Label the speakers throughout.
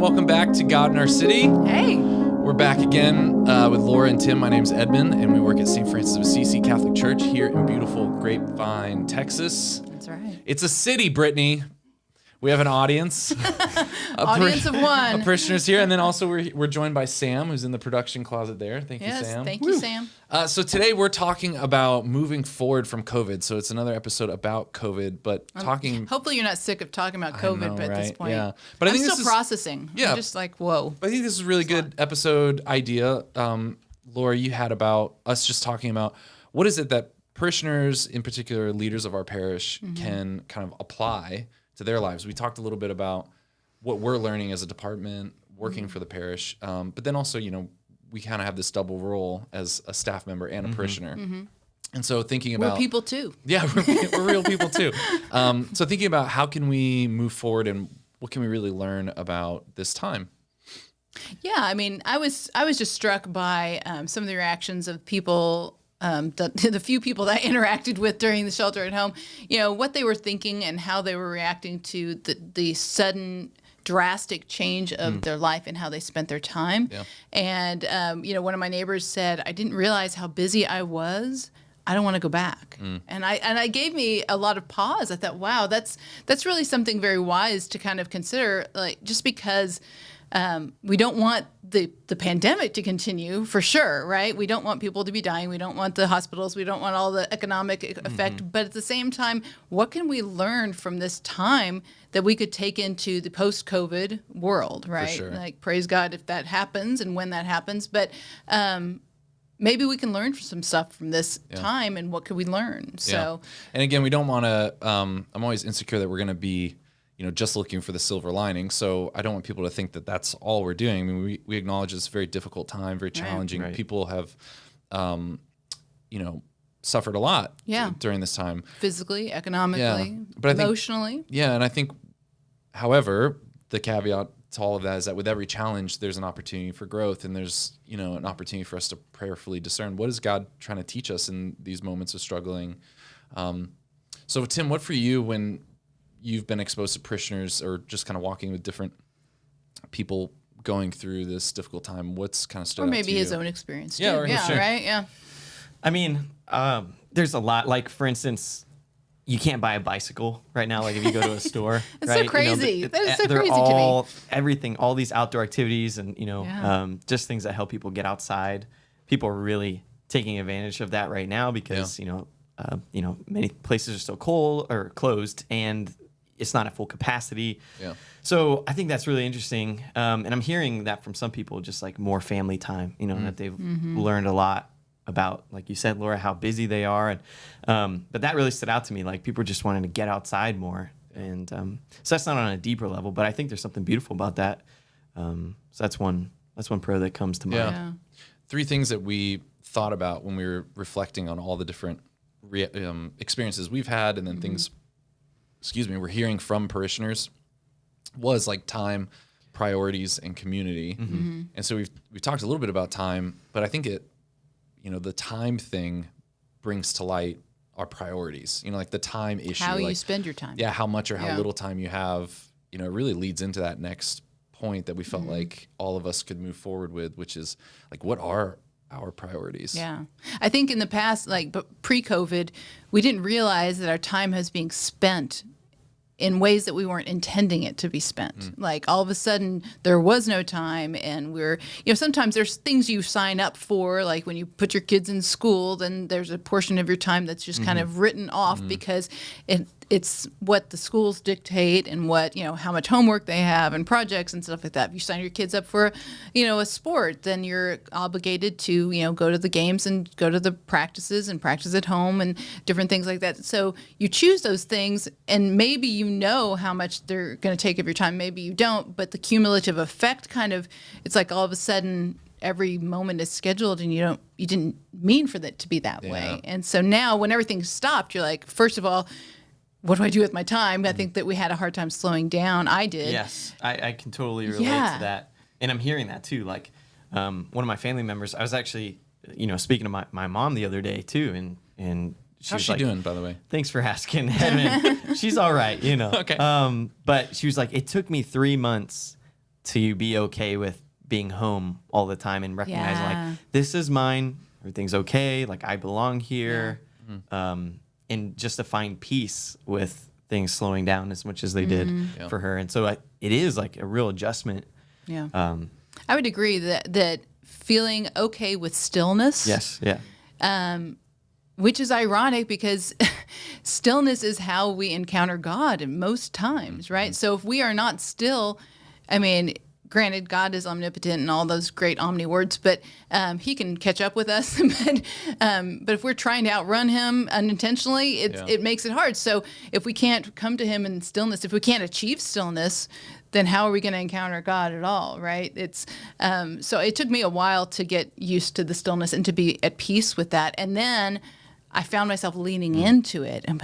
Speaker 1: welcome back to God in Our City.
Speaker 2: Hey.
Speaker 1: We're back again with Laura and Tim. My name's Edmund, and we work at St. Francis of Assisi Catholic Church here in beautiful Grapevine, Texas.
Speaker 2: That's right.
Speaker 1: It's a city, Brittany. We have an audience.
Speaker 2: Audience of one.
Speaker 1: Of parishioners here. And then also we're joined by Sam, who's in the production closet there. Thank you, Sam.
Speaker 2: Thank you, Sam.
Speaker 1: So today we're talking about moving forward from COVID. So it's another episode about COVID, but talking...
Speaker 2: Hopefully you're not sick of talking about COVID
Speaker 1: know,
Speaker 2: at this
Speaker 1: right?
Speaker 2: point.
Speaker 1: Yeah. But
Speaker 2: I'm
Speaker 1: I think
Speaker 2: still
Speaker 1: this is,
Speaker 2: processing.
Speaker 1: Yeah.
Speaker 2: I'm just like, whoa.
Speaker 1: I think this is a really good episode idea. Laura, you had about us just talking about what is it that parishioners, in particular leaders of our parish, can kind of apply to their lives. We talked a little bit about what we're learning as a department, working for the parish, but then also, we kind of have this double role as a staff member and a parishioner. And so thinking about...
Speaker 2: We're people too.
Speaker 1: Yeah, we're real people too. So thinking about how can we move forward and what can we really learn about this time?
Speaker 2: Yeah, I mean, I was just struck by some of the reactions of people, the few people that I interacted with during the shelter at home, what they were thinking and how they were reacting to the sudden drastic change of their life and how they spent their time.
Speaker 1: Yeah.
Speaker 2: And, one of my neighbors said, I didn't realize how busy I was. I don't want to go back. And I gave me a lot of pause. I thought, wow, that's really something very wise to kind of consider, like just because we don't want the pandemic to continue for sure, right? We don't want people to be dying. We don't want the hospitals. We don't want all the economic effect. But at the same time, what can we learn from this time that we could take into the post-COVID world, right?
Speaker 1: For sure.
Speaker 2: Like, praise God if that happens and when that happens. But maybe we can learn some stuff from this time, and what could we learn? So,
Speaker 1: and again, we don't want to. I'm always insecure that we're going to be, just looking for the silver lining. So I don't want people to think that that's all we're doing. I mean, we acknowledge it's a very difficult time, very challenging.
Speaker 3: Right.
Speaker 1: People have, suffered a lot during this time,
Speaker 2: physically, economically,
Speaker 1: but I think,
Speaker 2: emotionally.
Speaker 1: Yeah, and I think, however, the caveat to all of that is that with every challenge, there's an opportunity for growth, and there's an opportunity for us to prayerfully discern what is God trying to teach us in these moments of struggling. So Tim, what for you when you've been exposed to parishioners or just kind of walking with different people going through this difficult time? What's kind of stood out to you?
Speaker 2: Or maybe his own experience too.
Speaker 1: Yeah, sure.
Speaker 2: Right? Yeah.
Speaker 3: I mean, there's a lot. Like, for instance, you can't buy a bicycle right now. Like, if you go to a store,
Speaker 2: It's
Speaker 3: right?
Speaker 2: so crazy. That is so
Speaker 3: they're
Speaker 2: crazy
Speaker 3: all,
Speaker 2: to me.
Speaker 3: Everything, all these outdoor activities and, just things that help people get outside. People are really taking advantage of that right now because, many places are still cold or closed and it's not at full capacity.
Speaker 1: Yeah.
Speaker 3: So I think that's really interesting. And I'm hearing that from some people, just like more family time, that they've learned a lot about, like you said, Laura, how busy they are. And but that really stood out to me. Like, people just wanting to get outside more. And so that's not on a deeper level, but I think there's something beautiful about that. So that's one prayer that comes to mind.
Speaker 2: Yeah.
Speaker 1: Three things that we thought about when we were reflecting on all the different experiences we've had, and then things, we're hearing from parishioners, was like time, priorities, and community. And so we've talked a little bit about time, but I think the time thing brings to light our priorities. Like the time issue.
Speaker 2: How
Speaker 1: like,
Speaker 2: you spend your time.
Speaker 1: Yeah, how much or how little time you have. It really leads into that next point that we felt like all of us could move forward with, which is like, what are our priorities?
Speaker 2: Yeah. I think in the past, but pre-COVID, we didn't realize that our time was being spent in ways that we weren't intending it to be spent. Like, all of a sudden there was no time, and sometimes there's things you sign up for, like when you put your kids in school, then there's a portion of your time that's just kind of written off because it's what the schools dictate and what, how much homework they have and projects and stuff like that. If you sign your kids up for, a sport, then you're obligated to, go to the games and go to the practices and practice at home and different things like that. So you choose those things, and maybe how much they're going to take of your time. Maybe you don't, but the cumulative effect it's like all of a sudden every moment is scheduled, and you didn't mean for that to be that way. And so now when everything stopped, you're like, first of all, what do I do with my time? I think that we had a hard time slowing down. I did.
Speaker 3: Yes, I can totally relate to that. And I'm hearing that too. Like, one of my family members, I was actually, speaking to my mom the other day too, and
Speaker 1: How's she doing, by the way?
Speaker 3: Thanks for asking, Edmund. She's all right,
Speaker 1: Okay.
Speaker 3: But she was like, it took me 3 months to be okay with being home all the time and recognizing
Speaker 2: Yeah.
Speaker 3: like, this is mine, everything's okay, like I belong here. And just to find peace with things slowing down as much as they did
Speaker 1: Yeah.
Speaker 3: for her. And so it is like a real adjustment.
Speaker 2: Yeah.
Speaker 3: Um,
Speaker 2: I would agree that feeling okay with stillness.
Speaker 3: yes. Yeah.
Speaker 2: Which is ironic because stillness is how we encounter God most times, right? So if we are not still, I mean, granted, God is omnipotent and all those great omni words, but he can catch up with us. But if we're trying to outrun him unintentionally, it makes it hard. So if we can't come to him in stillness, if we can't achieve stillness, then how are we going to encounter God at all, right? It's so it took me a while to get used to the stillness and to be at peace with that. And then I found myself leaning into it and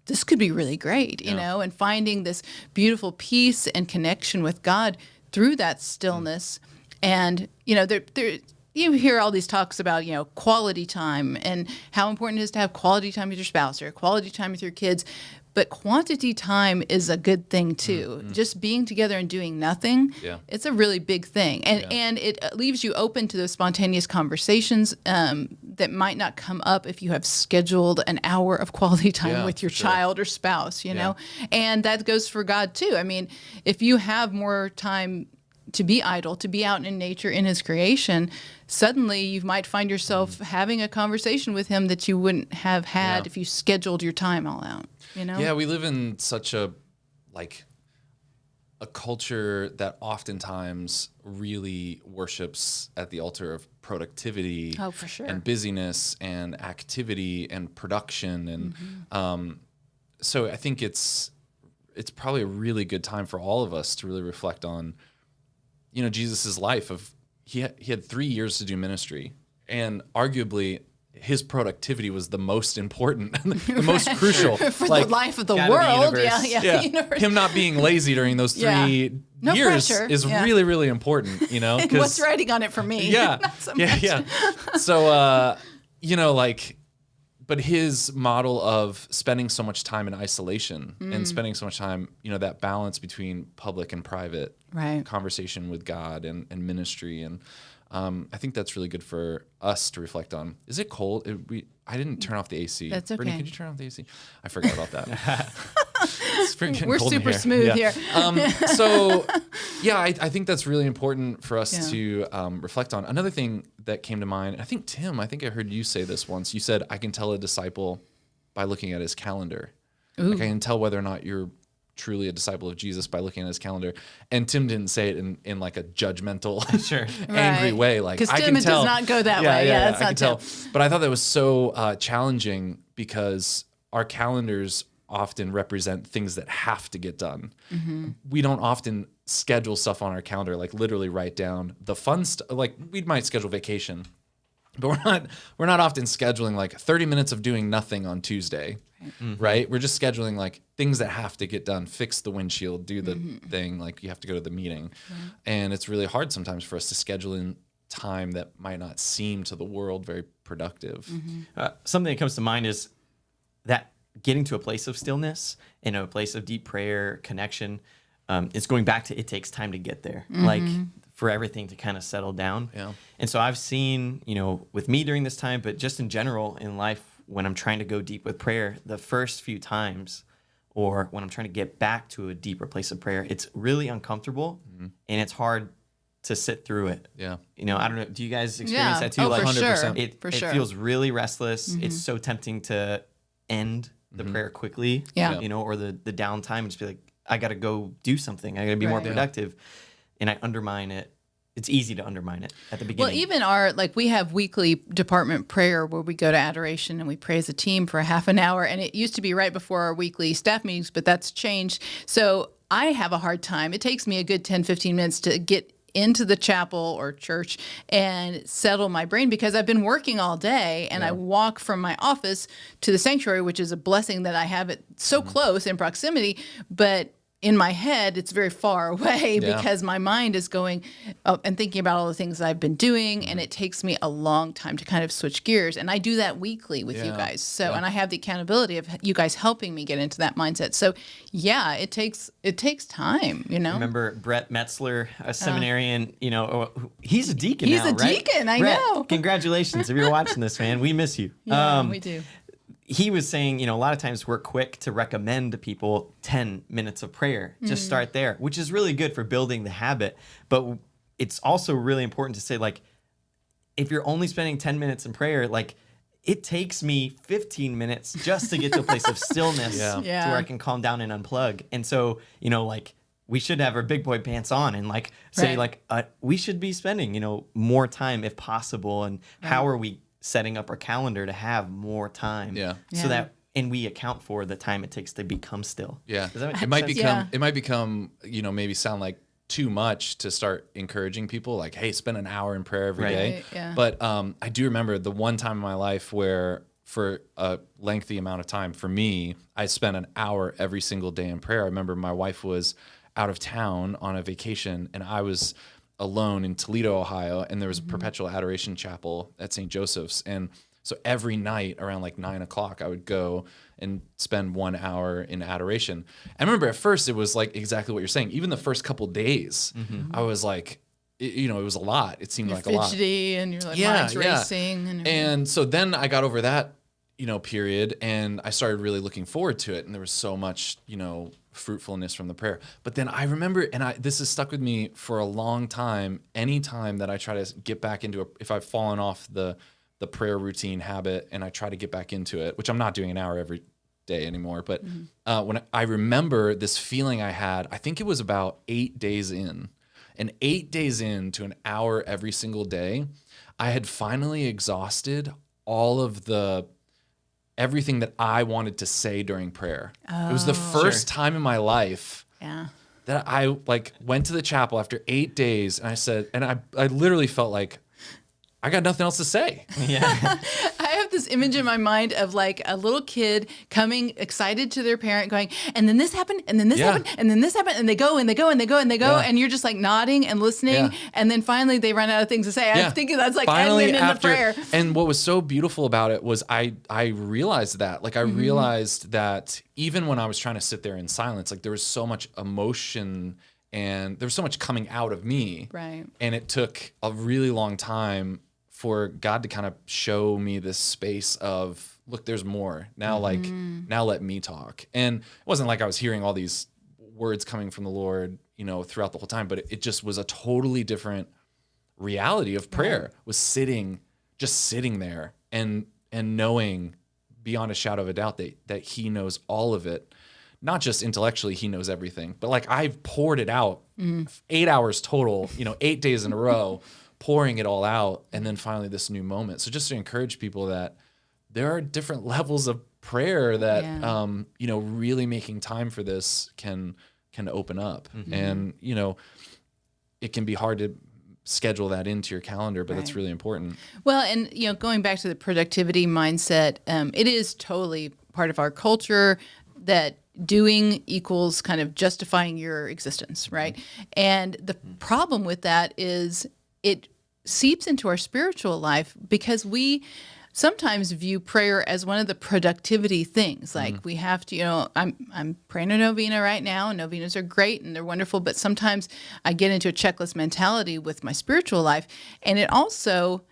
Speaker 2: this could be really great, you know, and finding this beautiful peace and connection with God through that stillness. And, you know, you hear all these talks about, you know, quality time and how important it is to have quality time with your spouse or quality time with your kids. But quantity time is a good thing too. Just being together and doing nothing, it's a really big thing. And it leaves you open to those spontaneous conversations that might not come up if you have scheduled an hour of quality time with your child or spouse, you know? And that goes for God too. I mean, if you have more time to be idle, to be out in nature in his creation, suddenly you might find yourself having a conversation with him that you wouldn't have had if you scheduled your time all out, you know?
Speaker 1: Yeah, we live in such a culture that oftentimes really worships at the altar of productivity
Speaker 2: for sure.
Speaker 1: and busyness and activity and production. And so I think it's probably a really good time for all of us to really reflect on, you know, Jesus's life of he had 3 years to do ministry, and arguably his productivity was the most important, the most crucial
Speaker 2: for
Speaker 1: like,
Speaker 2: the life of the
Speaker 3: God of the
Speaker 2: world.
Speaker 3: universe.
Speaker 1: yeah,
Speaker 2: Universe.
Speaker 1: him not being lazy during those 3
Speaker 2: No
Speaker 1: years
Speaker 2: pressure.
Speaker 1: is really, really important, you know.
Speaker 2: And what's writing on it for me?
Speaker 1: Yeah,
Speaker 2: Not so much.
Speaker 1: yeah. So, you know, like, but his model of spending so much time in isolation and spending so much time, you know, that balance between public and private conversation with God and ministry. And I think that's really good for us to reflect on. Is it cold? I didn't turn off the AC.
Speaker 2: That's okay.
Speaker 1: Brittany, could you turn off the AC? I forgot about that. It's freaking
Speaker 2: We're
Speaker 1: cold in
Speaker 2: super
Speaker 1: here.
Speaker 2: smooth here.
Speaker 1: So, yeah, I think that's really important for us to reflect on. Another thing that came to mind, I think I heard you say this once. You said, I can tell a disciple by looking at his calendar. Like I can tell whether or not you're truly a disciple of Jesus by looking at his calendar. And Tim didn't say it in like a judgmental, angry way. Like
Speaker 2: because
Speaker 1: I
Speaker 2: Tim
Speaker 1: can tell.
Speaker 2: does not go that way. Yeah, that's
Speaker 1: I
Speaker 2: not
Speaker 1: can
Speaker 2: Tim.
Speaker 1: tell. But I thought that was so challenging because our calendars often represent things that have to get done. We don't often schedule stuff on our calendar, like literally write down the fun stuff. Like we might schedule vacation, but we're not often scheduling like 30 minutes of doing nothing on Tuesday, right? We're just scheduling like things that have to get done, fix the windshield, do the thing, like you have to go to the meeting. And it's really hard sometimes for us to schedule in time that might not seem to the world very productive.
Speaker 3: Something that comes to mind is that getting to a place of stillness and a place of deep prayer, connection, it's going back to it takes time to get there. Like for everything to kind of settle down.
Speaker 1: Yeah.
Speaker 3: And so I've seen, you know, with me during this time, but just in general in life, when I'm trying to go deep with prayer, the first few times, or when I'm trying to get back to a deeper place of prayer, it's really uncomfortable and it's hard to sit through it.
Speaker 1: Yeah.
Speaker 3: You know, I don't know. Do you guys experience that too?
Speaker 2: Oh,
Speaker 3: like
Speaker 2: for
Speaker 1: 100%.
Speaker 2: sure.
Speaker 3: it
Speaker 2: For sure.
Speaker 3: feels really restless. It's so tempting to end the prayer quickly, you know, or the downtime and just be like, I got to go do something. I got to be more productive. And I undermine it. It's easy to undermine it at the beginning.
Speaker 2: Well, even we have weekly department prayer where we go to adoration and we pray as a team for a half an hour. And it used to be right before our weekly staff meetings, but that's changed. So I have a hard time. It takes me a good 10, 15 minutes to get into the chapel or church and settle my brain because I've been working all day and I walk from my office to the sanctuary, which is a blessing that I have it so close in proximity. But in my head, it's very far away
Speaker 1: Yeah.
Speaker 2: because my mind is going and thinking about all the things I've been doing. And it takes me a long time to kind of switch gears. And I do that weekly with you
Speaker 1: Yeah.
Speaker 2: guys. So,
Speaker 1: Yeah.
Speaker 2: and I have the accountability of you guys helping me get into that mindset. So yeah, it takes time, you know?
Speaker 3: Remember Brett Metzler, a seminarian, he's a deacon
Speaker 2: He's
Speaker 3: now,
Speaker 2: a
Speaker 3: right?
Speaker 2: deacon, I
Speaker 3: Brett,
Speaker 2: know.
Speaker 3: Congratulations. If you're watching this, man, we miss you.
Speaker 2: Yeah, we do.
Speaker 3: He was saying, a lot of times we're quick to recommend to people 10 minutes of prayer. Just start there, which is really good for building the habit. But it's also really important to say, like, if you're only spending 10 minutes in prayer, like, it takes me 15 minutes just to get to a place of stillness
Speaker 1: Yeah.
Speaker 3: to
Speaker 2: Yeah.
Speaker 3: where I can calm down and unplug. And so, like, we should have our big boy pants on and like say
Speaker 2: Right.
Speaker 3: we should be spending, more time if possible. And how are we setting up our calendar to have more time?
Speaker 1: Yeah.
Speaker 3: So
Speaker 2: Yeah.
Speaker 3: that, and we account for the time it takes to become still.
Speaker 1: Yeah.
Speaker 3: Does that make
Speaker 1: It might
Speaker 3: sense?
Speaker 1: become
Speaker 2: Yeah.
Speaker 1: it might become, maybe sound like too much to start encouraging people like, hey, spend an hour in prayer every
Speaker 3: Right.
Speaker 1: day.
Speaker 2: Right, yeah.
Speaker 1: But I do remember the one time in my life where for a lengthy amount of time for me, I spent an hour every single day in prayer. I remember my wife was out of town on a vacation and I was alone in Toledo, Ohio, and there was a perpetual adoration chapel at St. Joseph's. And so every night around like 9:00, I would go and spend 1 hour in adoration. I remember at first it was like exactly what you're saying. Even the first couple days, I was like, it was a lot. It seemed
Speaker 2: You're
Speaker 1: like a lot.
Speaker 2: fidgety and you're like
Speaker 1: Yeah,
Speaker 2: mind's
Speaker 1: yeah.
Speaker 2: racing. And
Speaker 1: And so then I got over that, period, and I started really looking forward to it. And there was so much, fruitfulness from the prayer. But then I remember, and this has stuck with me for a long time. Any time that I try to get back into if I've fallen off the prayer routine habit and I try to get back into it, which I'm not doing an hour every day anymore. But when I remember this feeling I had, I think it was about 8 days in. And 8 days into an hour every single day, I had finally exhausted all of everything that I wanted to say during prayer. It was the first time in my life
Speaker 2: yeah.
Speaker 1: that I went to the chapel after 8 days and I said, and I literally felt like I got nothing else to say.
Speaker 3: Yeah.
Speaker 2: I have this image in my mind of like a little kid coming excited to their parent going, and then this happened, and then this
Speaker 1: Yeah.
Speaker 2: happened, and then this happened, and they go, and they go, and they go, and they go,
Speaker 1: Yeah.
Speaker 2: and you're just like nodding and listening,
Speaker 1: Yeah.
Speaker 2: and then finally they run out of things to say.
Speaker 1: Yeah.
Speaker 2: I'm thinking that's like
Speaker 1: Finally
Speaker 2: admin in
Speaker 1: after,
Speaker 2: the prayer.
Speaker 1: and what was so beautiful about it was I realized that, I realized that even when I was trying to sit there in silence, there was so much emotion and there was so much coming out of me.
Speaker 2: Right.
Speaker 1: And it took a really long time for God to kind of show me this space of, look, there's more. Now, now let me talk. And it wasn't like I was hearing all these words coming from the Lord, throughout the whole time, but it just was a totally different reality of prayer, was just sitting there and knowing beyond a shadow of a doubt that he knows all of it. Not just intellectually, he knows everything, but I've poured it out 8 hours total, 8 days in a row, pouring it all out, and then finally this new moment. So just to encourage people that there are different levels of prayer that really making time for this can open up. And it can be hard to schedule that into your calendar, but that's really important.
Speaker 2: Well, and going back to the productivity mindset, it is totally part of our culture that doing equals kind of justifying your existence, right? And the problem with that is it seeps into our spiritual life because we sometimes view prayer as one of the productivity things. Like we have to, I'm praying a novena right now, and novenas are great and they're wonderful, but sometimes I get into a checklist mentality with my spiritual life, and it also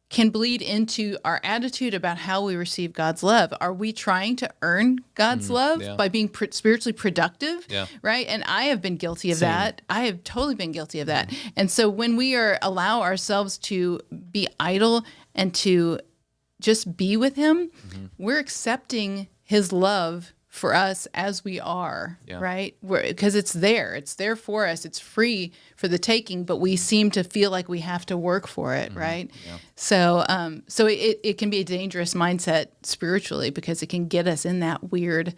Speaker 2: can bleed into our attitude about how we receive God's love. Are we trying to earn God's love by being spiritually productive?
Speaker 1: Yeah.
Speaker 2: Right. And I have been guilty of that. I have totally been guilty of that. And so when we allow ourselves to be idle and to just be with him, we're accepting his love for us as we are, right? Because it's there for us. It's free for the taking, but we seem to feel like we have to work for it, right? Yeah. So, it can be a dangerous mindset spiritually because it can get us in that weird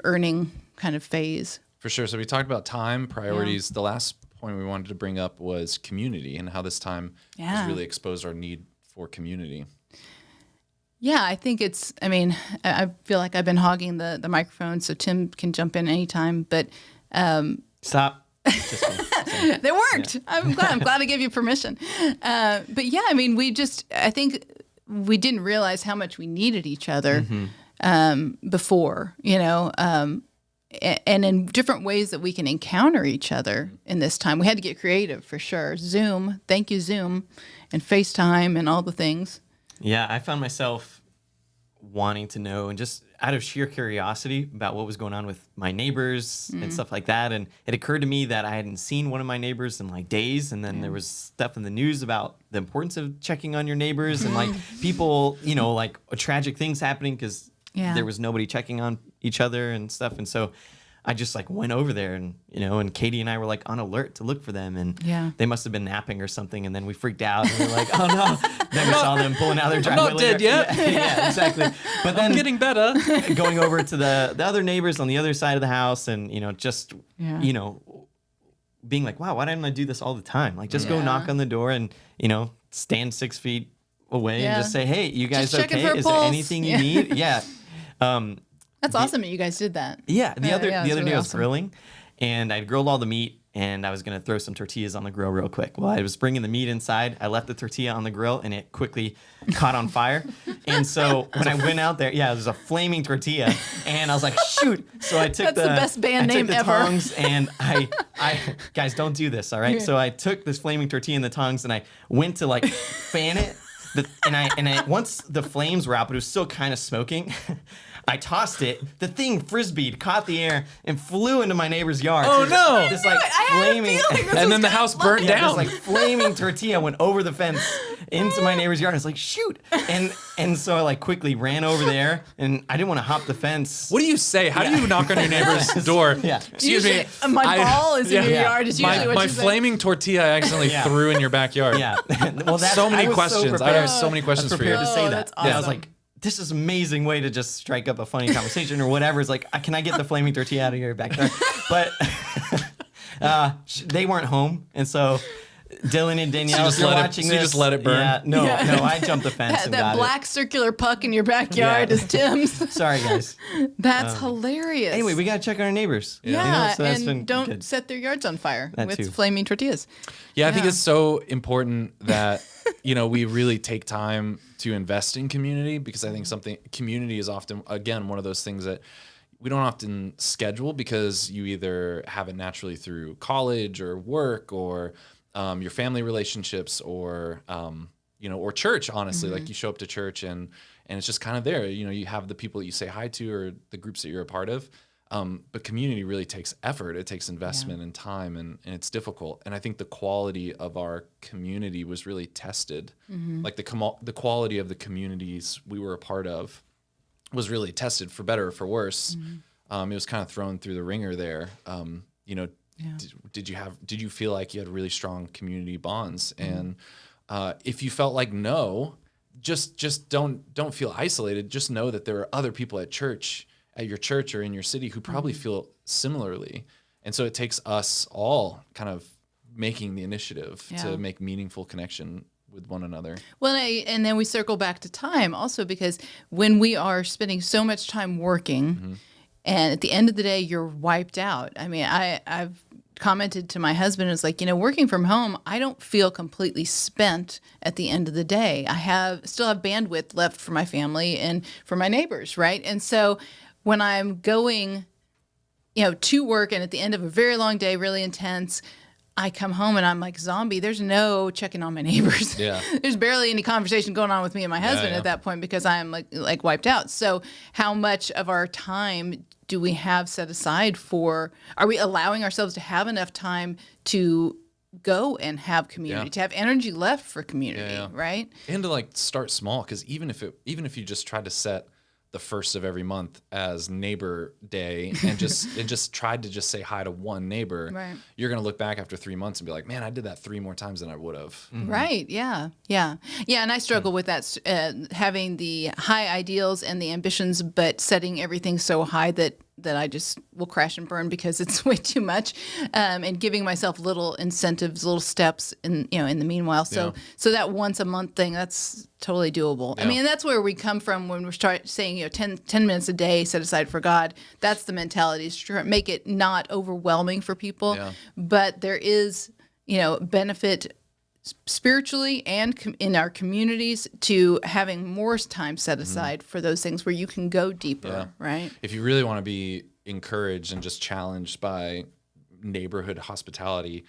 Speaker 2: earning kind of phase.
Speaker 1: For sure. So we talked about time, priorities. The last point we wanted to bring up was community and how this time has really exposed our need for community.
Speaker 2: Yeah, I think I feel like I've been hogging the microphone, so Tim can jump in anytime. But
Speaker 3: Stop. Just kidding.
Speaker 2: They worked. I'm glad I gave you permission. But yeah, I mean, I think we didn't realize how much we needed each other before, and in different ways that we can encounter each other in this time. We had to get creative for sure. Zoom, thank you, Zoom, and FaceTime and all the things.
Speaker 3: Yeah, I found myself wanting to know, and just out of sheer curiosity about what was going on with my neighbors and stuff like that. And it occurred to me that I hadn't seen one of my neighbors in like days. And then there was stuff in the news about the importance of checking on your neighbors and like people, like tragic things happening because there was nobody checking on each other and stuff. And so I just like went over there and, and Katie and I were like on alert to look for them. And they must have been napping or something. And then we freaked out and we were like, oh no. Then we saw them pulling out their driveway.
Speaker 1: I'm not dead yet.
Speaker 3: Yeah, exactly. But then
Speaker 1: I'm getting better.
Speaker 3: going over to the other neighbors on the other side of the house and, being like, wow, why didn't I do this all the time? Like just go knock on the door and, stand 6 feet away and just say, hey, you guys
Speaker 2: Just checking
Speaker 3: okay?
Speaker 2: for a
Speaker 3: Is there
Speaker 2: pulse.
Speaker 3: anything you need? Yeah.
Speaker 2: That's awesome that you guys did that.
Speaker 3: Yeah, the other
Speaker 2: really
Speaker 3: day I was
Speaker 2: awesome.
Speaker 3: grilling, and I'd grilled all the meat, and I was gonna throw some tortillas on the grill real quick. While I was bringing the meat inside, I left the tortilla on the grill, and it quickly caught on fire. And so when I went out there, it was a flaming tortilla, and I was like, shoot! So I took
Speaker 2: That's the best band name
Speaker 3: the
Speaker 2: ever.
Speaker 3: tongs, and I guys, don't do this, all right? So I took this flaming tortilla and the tongs, and I went to like fan it. And I once the flames were out, but it was still kind of smoking. I tossed it. The thing frisbeed, caught the air, and flew into my neighbor's yard.
Speaker 1: Oh, no.
Speaker 3: This like
Speaker 2: I had a
Speaker 3: flaming,
Speaker 2: feeling this
Speaker 1: And
Speaker 2: was
Speaker 1: then the
Speaker 2: gonna
Speaker 1: house
Speaker 2: fly.
Speaker 1: burnt
Speaker 3: yeah,
Speaker 1: down.
Speaker 3: this like flaming tortilla went over the fence into my neighbor's yard. I was like, shoot! And so I like quickly ran over there, and I didn't want to hop the fence.
Speaker 1: What do you say? How do you knock on your neighbor's door?
Speaker 3: Yeah.
Speaker 1: Excuse me.
Speaker 2: Usually, my ball is in your
Speaker 3: yeah.
Speaker 2: yard is usually what
Speaker 1: My
Speaker 2: you say.
Speaker 1: flaming tortilla I accidentally
Speaker 3: Yeah.
Speaker 1: threw in your backyard.
Speaker 3: Yeah. Well, that's
Speaker 1: So many
Speaker 3: I was
Speaker 1: questions. I
Speaker 3: prepared.
Speaker 1: have so many questions
Speaker 3: I was
Speaker 1: for you.
Speaker 3: prepared to say
Speaker 2: Oh,
Speaker 3: that.
Speaker 2: that's
Speaker 3: Yeah, I was
Speaker 2: awesome.
Speaker 3: like, this is an amazing way to just strike up a funny conversation or whatever. It's like, can I get the flaming tortilla out of your backyard? But they weren't home, and so Dylan and Danielle,
Speaker 1: just
Speaker 3: if you're
Speaker 1: let it-
Speaker 3: watching
Speaker 1: so you
Speaker 3: this,
Speaker 1: just let it burn?
Speaker 3: Yeah, no, I jumped the fence
Speaker 2: That,
Speaker 3: and
Speaker 2: that
Speaker 3: got
Speaker 2: black circular puck in your backyard
Speaker 3: Yeah.
Speaker 2: is Tim's.
Speaker 3: it. Sorry, guys.
Speaker 2: That's hilarious.
Speaker 3: Anyway, we gotta check on our neighbors.
Speaker 2: yeah,
Speaker 3: so that's
Speaker 2: and
Speaker 3: been
Speaker 2: don't
Speaker 3: good.
Speaker 2: set their yards on fire
Speaker 3: That
Speaker 2: with
Speaker 3: too.
Speaker 2: flaming tortillas.
Speaker 1: Yeah, I think
Speaker 2: Yeah.
Speaker 1: it's so important that we really take time to invest in community, because I think community is often, again, one of those things that we don't often schedule because you either have it naturally through college or work or your family relationships or or church. Honestly, like you show up to church and it's just kind of there. You have the people that you say hi to or the groups that you're a part of. But community really takes effort. It takes investment and time, and it's difficult. And I think the quality of our community was really tested. Like the quality of the communities we were a part of was really tested, for better or for worse. It was kind of thrown through the ringer there. Did you feel like you had really strong community bonds? And if you felt like no, just don't feel isolated. Just know that there are other people at your church or in your city who probably feel similarly. And so it takes us all kind of making the initiative to make meaningful connection with one another.
Speaker 2: Well, and then we circle back to time also, because when we are spending so much time working and at the end of the day, you're wiped out. I mean, I've commented to my husband, it's like, working from home, I don't feel completely spent at the end of the day. I still have bandwidth left for my family and for my neighbors, right? And so when I'm going, to work and at the end of a very long day, really intense, I come home and I'm like zombie. There's no checking on my neighbors.
Speaker 1: Yeah.
Speaker 2: There's barely any conversation going on with me and my husband
Speaker 1: yeah.
Speaker 2: at that point, because I'm like wiped out. So how much of our time do we have set aside are we allowing ourselves to have enough time to go and have community, to have energy left for community, right?
Speaker 1: And to start small, because even if you just tried to set the first of every month as neighbor day and just tried to just say hi to one neighbor,
Speaker 2: Right.
Speaker 1: you're going to look back after 3 months and be like, man, I did that 3 more times than I would have.
Speaker 2: Right. Yeah. Yeah. Yeah. And I struggle with that, having the high ideals and the ambitions, but setting everything so high that that I just will crash and burn because it's way too much, and giving myself little incentives, little steps in the meanwhile. So that once a month thing, that's totally doable. I mean, that's where we come from when we start saying 10 minutes a day set aside for God. That's the mentality, is to make it not overwhelming for people, but there is benefit spiritually and in our communities to having more time set aside for those things where you can go deeper, right?
Speaker 1: If you really want to be encouraged and just challenged by neighborhood hospitality,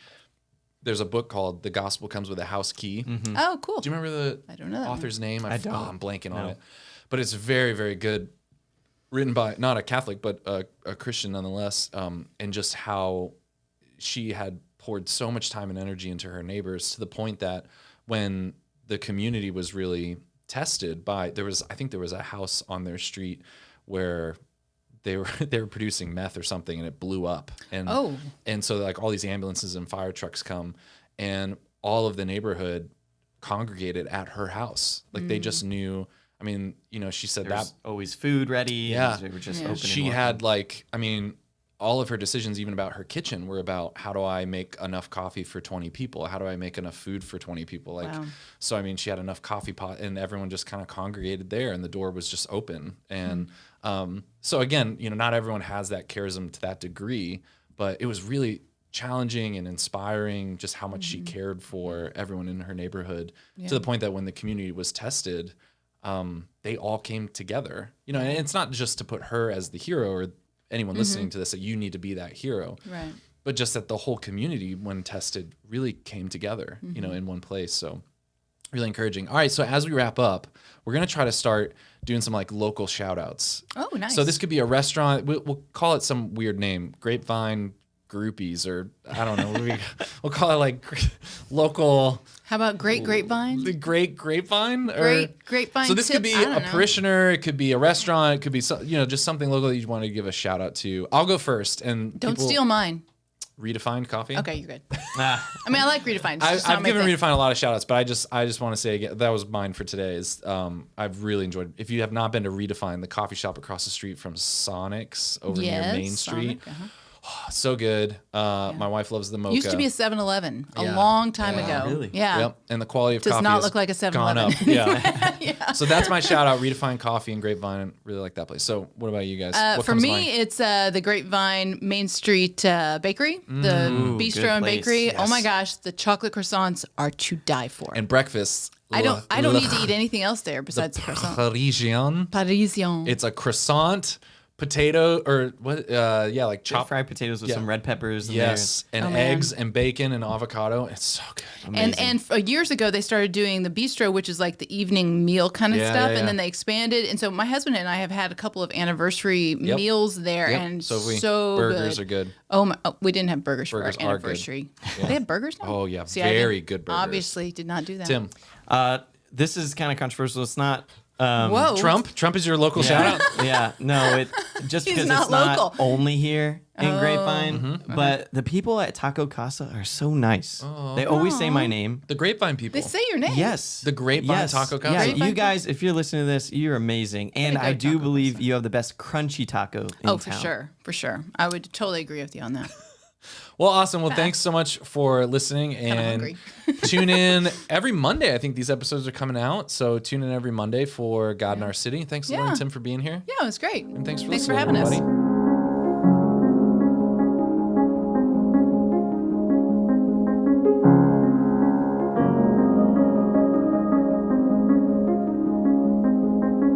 Speaker 1: there's a book called The Gospel Comes with a House Key.
Speaker 2: Oh, cool.
Speaker 1: Do you remember
Speaker 2: I don't know that
Speaker 1: author's name?
Speaker 3: I don't.
Speaker 1: I'm blanking on it. But it's very, very good. Written by not a Catholic, but a Christian nonetheless, and just how she had poured so much time and energy into her neighbors to the point that when the community was really tested by, I think there was a house on their street where they were producing meth or something, and it blew up. And so like all these ambulances and fire trucks come, and all of the neighborhood congregated at her house. Like they just knew. I mean, she said
Speaker 3: There's
Speaker 1: that
Speaker 3: always food ready.
Speaker 1: Yeah.
Speaker 3: They were just open.
Speaker 1: she had all of her decisions, even about her kitchen, were about how do I make enough coffee for 20 people? How do I make enough food for 20 people? So, I mean, she had enough coffee pot, and everyone just kind of congregated there, and the door was just open. And so again, not everyone has that charism to that degree, but it was really challenging and inspiring just how much she cared for everyone in her neighborhood, to the point that when the community was tested, they all came together. And it's not just to put her as the hero or anyone listening to this that you need to be that hero,
Speaker 2: Right.
Speaker 1: but just that the whole community, when tested, really came together, in one place. So really encouraging. All right, so as we wrap up, we're gonna try to start doing some like local shout outs.
Speaker 2: Oh, nice.
Speaker 1: So this could be a restaurant. We'll call it some weird name, Grapevine Groupies, or I don't know. We'll call it like local.
Speaker 2: How about Great Grapevine?
Speaker 1: The Great Grapevine?
Speaker 2: Great Grapevine.
Speaker 1: So this could be
Speaker 2: tips? I
Speaker 1: a
Speaker 2: don't know.
Speaker 1: parishioner. It could be a restaurant. It could be just something local that you want to give a shout out to. I'll go first. And
Speaker 2: Don't
Speaker 1: people-
Speaker 2: steal mine.
Speaker 1: Redefined Coffee.
Speaker 2: Okay, you're good. I mean, I like Redefined. It's just not
Speaker 1: I've
Speaker 2: my
Speaker 1: given
Speaker 2: thing.
Speaker 1: Redefine a lot of shout outs, but I just want to say again, that was mine for today. I've really enjoyed. If you have not been to Redefine, the coffee shop across the street from Sonic's over near Main Street,
Speaker 2: Sonic, uh-huh.
Speaker 1: so good. My wife loves the mocha.
Speaker 2: Used to be a 7-Eleven a
Speaker 1: Yeah.
Speaker 2: long time
Speaker 1: Yeah.
Speaker 2: ago.
Speaker 3: Really?
Speaker 2: Yeah.
Speaker 1: Yep, and the quality of
Speaker 2: Does
Speaker 1: coffee
Speaker 2: not
Speaker 1: has
Speaker 2: look like a
Speaker 1: gone
Speaker 2: 7-Eleven.
Speaker 1: up. Yeah. So that's my shout out, Redefine Coffee and Grapevine. Really like that place. So what about you guys? What
Speaker 2: For
Speaker 1: comes to
Speaker 2: me,
Speaker 1: mind?
Speaker 2: it's the Grapevine Main Street Bakery, the
Speaker 3: Ooh,
Speaker 2: bistro
Speaker 3: good
Speaker 2: and
Speaker 3: place.
Speaker 2: bakery.
Speaker 3: Yes.
Speaker 2: Oh my gosh, the chocolate croissants are to die for.
Speaker 1: And breakfast.
Speaker 2: I don't need to eat anything else there besides the croissant.
Speaker 1: Parisian.
Speaker 2: Parisien.
Speaker 1: It's a croissant, potato, or what? Like
Speaker 3: Chop
Speaker 1: chopped.
Speaker 3: fried potatoes with
Speaker 1: Yeah.
Speaker 3: some red peppers. In
Speaker 1: Yes, and
Speaker 2: Oh, man.
Speaker 1: eggs and bacon and avocado. It's so good.
Speaker 2: And years ago they started doing the bistro, which is like the evening meal kind of
Speaker 1: Yeah,
Speaker 2: stuff,
Speaker 1: yeah,
Speaker 2: and then
Speaker 1: yeah.
Speaker 2: they expanded. And so my husband and I have had a couple of anniversary meals there,
Speaker 1: Yep.
Speaker 2: and
Speaker 1: So have we.
Speaker 2: so
Speaker 1: Burgers
Speaker 2: good.
Speaker 1: are good.
Speaker 2: Oh, we didn't have burgers,
Speaker 1: Burgers
Speaker 2: for our
Speaker 1: are good.
Speaker 2: anniversary.
Speaker 1: Yeah.
Speaker 2: They have burgers now.
Speaker 1: Oh, yeah.
Speaker 2: See, I
Speaker 1: Very
Speaker 2: didn't-
Speaker 1: good burgers.
Speaker 2: Obviously, did not do that.
Speaker 1: Tim,
Speaker 3: This is kind of controversial. It's not.
Speaker 2: Whoa,
Speaker 1: Trump is your local shout out.
Speaker 3: Yeah, no, it just
Speaker 2: He's
Speaker 3: because
Speaker 2: not
Speaker 3: it's not
Speaker 2: local.
Speaker 3: only here in Grapevine,
Speaker 1: Mm-hmm.
Speaker 3: but the people at Taco Casa are so nice. They always say my name.
Speaker 1: The Grapevine people.
Speaker 2: They say your name.
Speaker 3: Yes.
Speaker 1: The Grapevine Taco Casa?
Speaker 3: Yeah,
Speaker 2: Grapevine
Speaker 3: you guys, if you're listening to this, you're amazing. And
Speaker 2: go
Speaker 3: I do
Speaker 2: Taco
Speaker 3: believe
Speaker 2: Casa.
Speaker 3: you have the best crunchy taco in
Speaker 2: Oh,
Speaker 3: town.
Speaker 2: for sure. I would totally agree with you on that.
Speaker 1: Well, awesome. Well, thanks so much for listening, and
Speaker 2: hungry.
Speaker 1: tune in every Monday. I think these episodes are coming out, so tune in every Monday for God in Our City. Thanks, Lauren and Tim, for being here.
Speaker 2: Yeah, it was great.
Speaker 1: And thanks for
Speaker 2: Thanks
Speaker 1: listening,
Speaker 2: for having us.
Speaker 1: everybody.